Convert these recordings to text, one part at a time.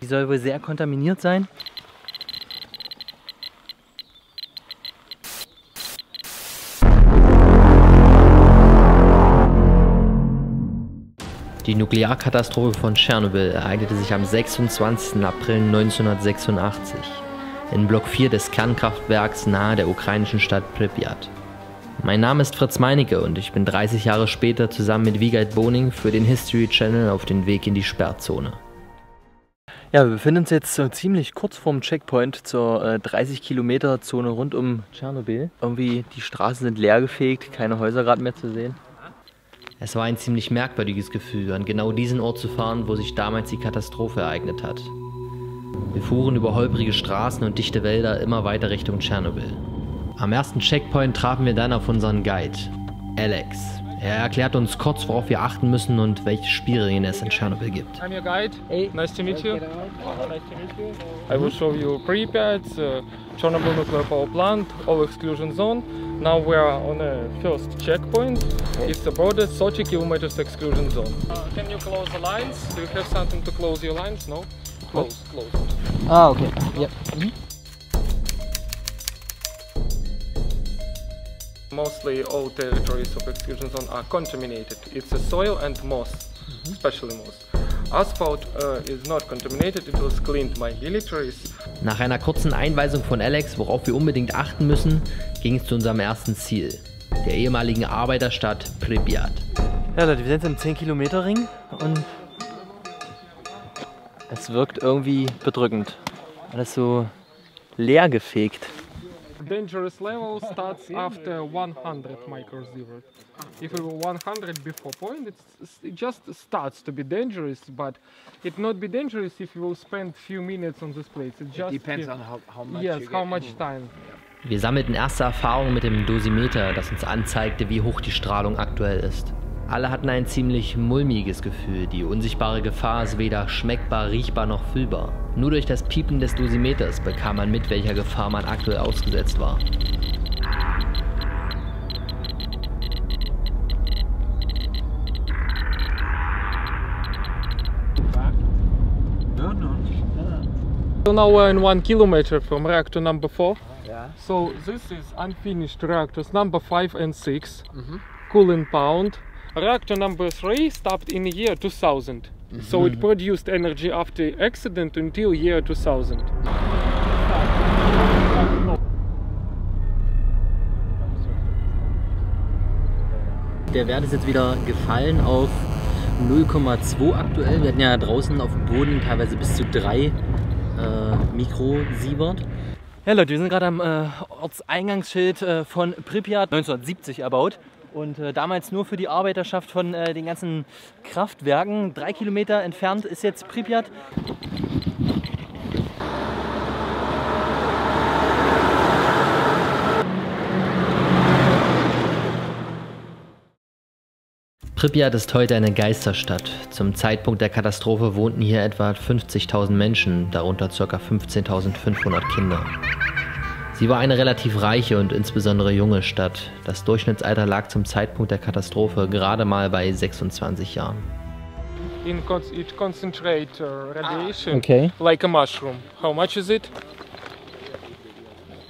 Die soll wohl sehr kontaminiert sein. Die Nuklearkatastrophe von Tschernobyl ereignete sich am 26. April 1986 in Block 4 des Kernkraftwerks nahe der ukrainischen Stadt Pripyat. Mein Name ist Fritz Meinecke und ich bin 30 Jahre später zusammen mit Wiegald Boning für den History Channel auf den Weg in die Sperrzone. Ja, wir befinden uns jetzt so ziemlich kurz vorm Checkpoint zur 30 Kilometer Zone rund um Tschernobyl. Irgendwie die Straßen sind leergefegt, keine Häuser gerade mehr zu sehen. Es war ein ziemlich merkwürdiges Gefühl, an genau diesen Ort zu fahren, wo sich damals die Katastrophe ereignet hat. Wir fuhren über holprige Straßen und dichte Wälder immer weiter Richtung Tschernobyl. Am ersten Checkpoint trafen wir dann auf unseren Guide, Alex. Er erklärt uns kurz, worauf wir achten müssen und welche Spielregeln es in Tschernobyl gibt. I'm your guide. Hey. Nice to meet you. Nice to meet you. I will show you Pripyat, Chernobyl nuclear power plant, all exclusion zone. Now we are on a first checkpoint. It's the broadest 30 kilometers exclusion zone. Can you close the lines? Do you have something to close your lines? No? Close. Ah, okay. Ja. Mostly all territories of exclusion zone are contaminated. It's the soil and moss, especially moss. Asphalt is not contaminated, it was cleaned by militaries. Nach einer kurzen Einweisung von Alex, worauf wir unbedingt achten müssen, ging es zu unserem ersten Ziel, der ehemaligen Arbeiterstadt Pripyat. Ja Leute, wir sind jetzt im 10-Kilometer-Ring und es wirkt irgendwie bedrückend. Alles so leergefegt. Dangerous level starts after 100 microsievert. If it were 100 before point, it just starts to be dangerous, but it not be dangerous if you will spend few minutes on this place. It just depends on how much. Yes, how much time. Wir sammelten erste Erfahrungen mit dem Dosimeter, das uns anzeigte, wie hoch die Strahlung aktuell ist. Alle hatten ein ziemlich mulmiges Gefühl, die unsichtbare Gefahr ist weder schmeckbar, riechbar noch fühlbar. Nur durch das Piepen des Dosimeters bekam man mit, welcher Gefahr man aktuell ausgesetzt war. So now we're in 1 kilometer from reactor number 4. Yeah. So this is unfinished reactors number 5 and 6, cooling pound. Reactor number 3 stopped in the year 2000. So it produced energy after accident until year 2000. Der Wert ist jetzt wieder gefallen auf 0,2 aktuell. Wir hatten ja draußen auf dem Boden teilweise bis zu 3 Mikrosievert. Ja Leute, wir sind gerade am Ortseingangsschild von Pripyat, 1970 erbaut. Und damals nur für die Arbeiterschaft von den ganzen Kraftwerken. 3 Kilometer entfernt ist jetzt Pripyat. Pripyat ist heute eine Geisterstadt. Zum Zeitpunkt der Katastrophe wohnten hier etwa 50.000 Menschen, darunter ca. 15.500 Kinder. Sie war eine relativ reiche und insbesondere junge Stadt. Das Durchschnittsalter lag zum Zeitpunkt der Katastrophe gerade mal bei 26 Jahren. It concentrates radiation like a mushroom. How much is it?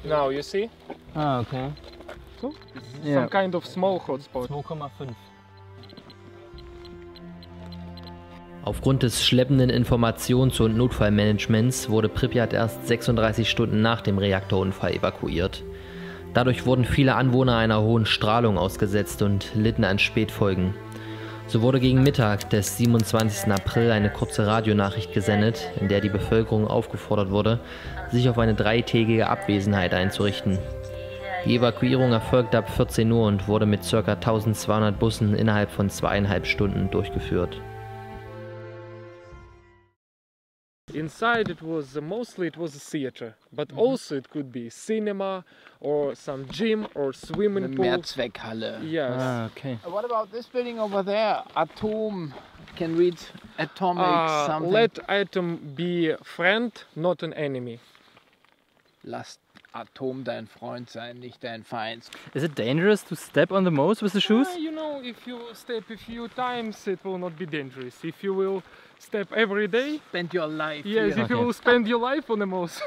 Now you see? Ah, okay. So, some kind of small hotspot. 2,5. Aufgrund des schleppenden Informations- und Notfallmanagements wurde Pripyat erst 36 Stunden nach dem Reaktorunfall evakuiert. Dadurch wurden viele Anwohner einer hohen Strahlung ausgesetzt und litten an Spätfolgen. So wurde gegen Mittag des 27. April eine kurze Radionachricht gesendet, in der die Bevölkerung aufgefordert wurde, sich auf eine 3-tägige Abwesenheit einzurichten. Die Evakuierung erfolgte ab 14 Uhr und wurde mit ca. 1200 Bussen innerhalb von 2,5 Stunden durchgeführt. Inside it was mostly a theater, but also it could be cinema or some gym or swimming pool. Mehrzweckhalle. Yes. Ah, okay. What about this building over there? Atom can read atomic something. Let atom be friend, not an enemy. Lass Atom dein Freund sein, nicht dein Feind. Is it dangerous to step on the moss with the shoes? You know, if you step a few times, it will not be dangerous. If you will step every day. Spend your life Yes, here. if you will spend your life on the mouse,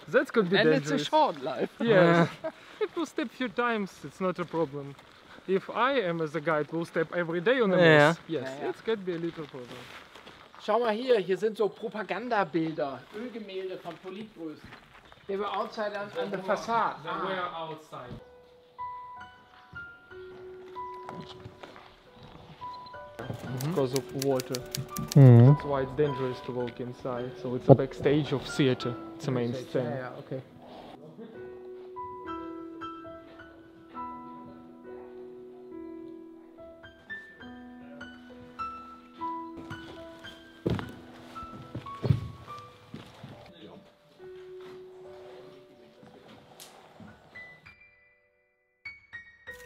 that could be And dangerous. it's a short life. Yes, if you step few times, it's not a problem. If I am as a guide will step every day on the Ja. mouse, yes, it could be a little problem. Schau mal hier sind so Propagandabilder, Ölgemälde von Politgrößen. They were outside on the facade. They were outside. Because of water. That's why it's dangerous to walk inside. So it's a backstage of theater. It's a main stand. Ja, okay.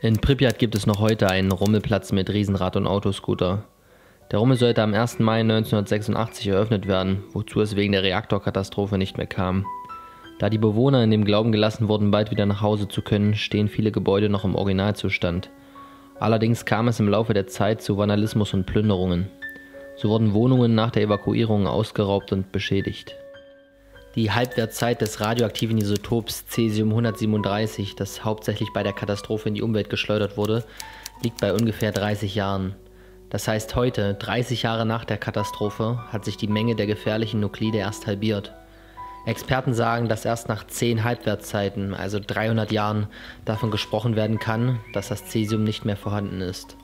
In Pripyat gibt es noch heute einen Rummelplatz mit Riesenrad und Autoscooter. Der Rummel sollte am 1. Mai 1986 eröffnet werden, wozu es wegen der Reaktorkatastrophe nicht mehr kam. Da die Bewohner in dem Glauben gelassen wurden, bald wieder nach Hause zu können, stehen viele Gebäude noch im Originalzustand. Allerdings kam es im Laufe der Zeit zu Vandalismus und Plünderungen. So wurden Wohnungen nach der Evakuierung ausgeraubt und beschädigt. Die Halbwertszeit des radioaktiven Isotops Cäsium-137, das hauptsächlich bei der Katastrophe in die Umwelt geschleudert wurde, liegt bei ungefähr 30 Jahren. Das heißt, heute, 30 Jahre nach der Katastrophe, hat sich die Menge der gefährlichen Nuklide erst halbiert. Experten sagen, dass erst nach 10 Halbwertszeiten, also 300 Jahren, davon gesprochen werden kann, dass das Cäsium nicht mehr vorhanden ist.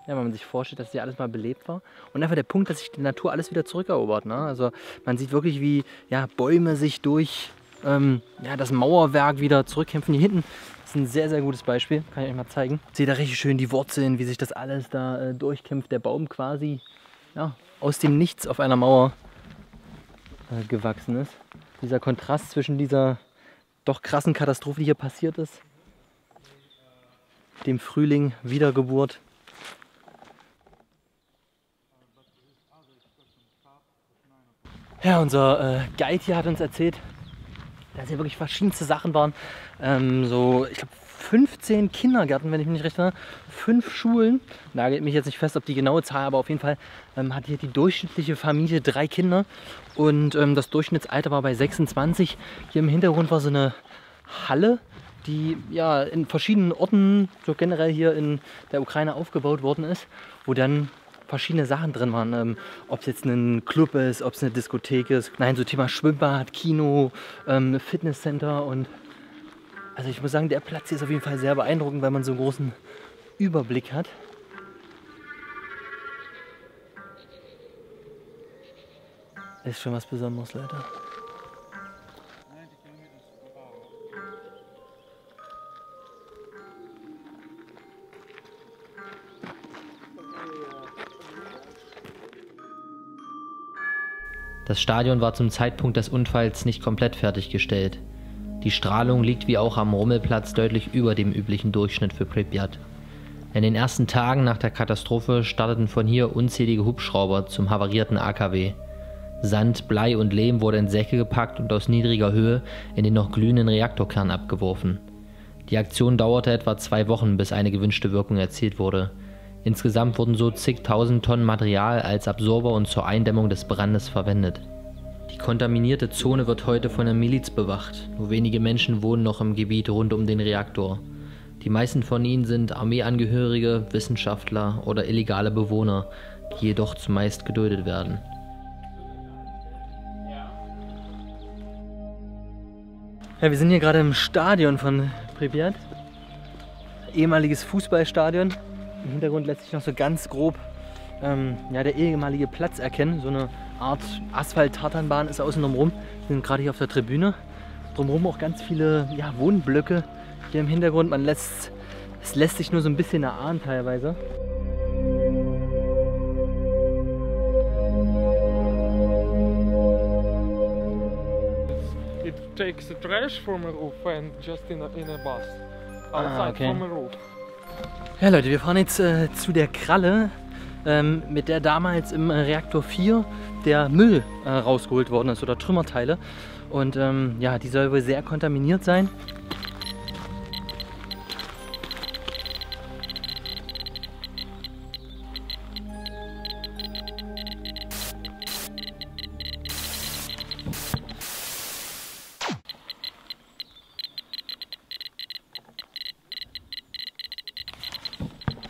Ja, wenn man sich vorstellt, dass hier alles mal belebt war. Und einfach der Punkt, dass sich die Natur alles wieder zurückerobert. Ne? Also man sieht wirklich, wie ja, Bäume sich durch das Mauerwerk wieder zurückkämpfen. Hier hinten ist ein sehr, sehr gutes Beispiel. Kann ich euch mal zeigen. Seht ihr richtig schön die Wurzeln, wie sich das alles da durchkämpft. Der Baum quasi aus dem Nichts auf einer Mauer gewachsen ist. Dieser Kontrast zwischen dieser doch krassen Katastrophe, die hier passiert ist, dem Frühling, Wiedergeburt. Ja, unser Guide hier hat uns erzählt, dass hier wirklich verschiedenste Sachen waren. So, ich glaube 15 Kindergärten, wenn ich mich nicht recht erinnere, 5 Schulen. Nagelt mich jetzt nicht fest, ob die genaue Zahl, aber auf jeden Fall hat hier die durchschnittliche Familie 3 Kinder. Und das Durchschnittsalter war bei 26. Hier im Hintergrund war so eine Halle, die ja in verschiedenen Orten, so generell hier in der Ukraine aufgebaut worden ist, wo dann verschiedene Sachen drin waren. Ob es jetzt ein Club ist, ob es eine Diskothek ist. Nein, so Thema Schwimmbad, Kino, Fitnesscenter. Und also ich muss sagen, der Platz hier ist auf jeden Fall sehr beeindruckend, weil man so einen großen Überblick hat. Ist schon was Besonderes, Leute. Das Stadion war zum Zeitpunkt des Unfalls nicht komplett fertiggestellt. Die Strahlung liegt wie auch am Rummelplatz deutlich über dem üblichen Durchschnitt für Pripyat. In den ersten Tagen nach der Katastrophe starteten von hier unzählige Hubschrauber zum havarierten AKW. Sand, Blei und Lehm wurde in Säcke gepackt und aus niedriger Höhe in den noch glühenden Reaktorkern abgeworfen. Die Aktion dauerte etwa 2 Wochen, bis eine gewünschte Wirkung erzielt wurde. Insgesamt wurden so zigtausend Tonnen Material als Absorber und zur Eindämmung des Brandes verwendet. Die kontaminierte Zone wird heute von der Miliz bewacht. Nur wenige Menschen wohnen noch im Gebiet rund um den Reaktor. Die meisten von ihnen sind Armeeangehörige, Wissenschaftler oder illegale Bewohner, die jedoch zumeist geduldet werden. Ja, wir sind hier gerade im Stadion von Pripyat. Ehemaliges Fußballstadion. Im Hintergrund lässt sich noch so ganz grob der ehemalige Platz erkennen. So eine Art Asphalt-Tartanbahn ist außen rum. Wir sind gerade hier auf der Tribüne. Drumherum auch ganz viele Wohnblöcke hier im Hintergrund. Es lässt sich nur so ein bisschen erahnen teilweise. It takes the trash from a roof and just in a bus outside from a roof. Ja Leute, wir fahren jetzt zu der Kralle, mit der damals im Reaktor 4 der Müll rausgeholt worden ist oder Trümmerteile. Und die soll wohl sehr kontaminiert sein.